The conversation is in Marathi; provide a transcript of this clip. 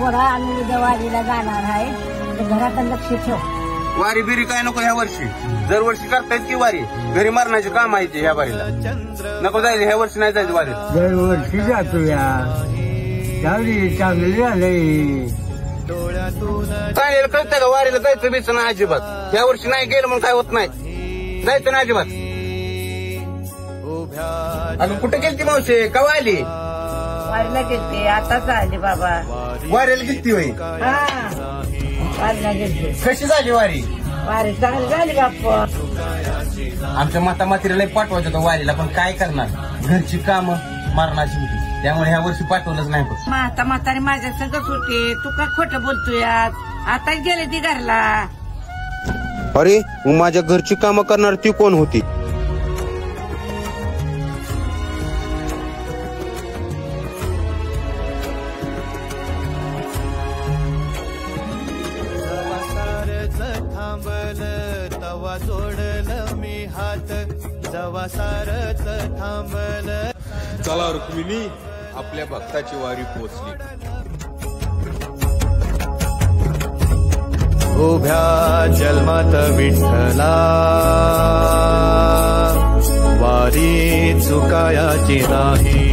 पोरा आम्ही उद्या वारीला जाणार आहे, तर घरात लक्ष ठेव. वारी बिरी काय नको ह्या वर्षी. दरवर्षी करतायत की वारी, घरी मारण्याचे काम आहे ह्या वारीला. नको जायचं ह्या वर्षी, नाही जायचं वारीला. दरवर्षी जातो या, चांगली झालंय. चालेल, कळतं का वारीला जायचं बीच ना अजिबात. ह्या वर्षी नाही गेलं मग काय होत नाही, जायचं ना अजिबात. अगं कुठे गेलती मावशी, कवा आली? वारीला गेलते, आताच आली बाबा. वारीला गेलती होई? वारीला गेलते. कशी झाली वारी? वारी चांगली झाली बाप्पा. आमच्या माता मातीला पाठवायचं होतं वारीला, पण काय करणार, घरची कामं मारणाची होती, त्यामुळे ह्या वर्षी पाठवलंच नाही. माता म्हातारी माझ्या संगच होते, तू का खोटं बोलतोय? आताच गेले ती घरला. अरे मग माझ्या घरची कामं करणार ती कोण होती? तवा जोडलं मी हात, जवा सारच थांबलं. चला रुक्मिणी, आपल्या भक्ताची वारी पोचली. उभ्या जन्मात विठ्ठला, वारी चुकायाची नाही.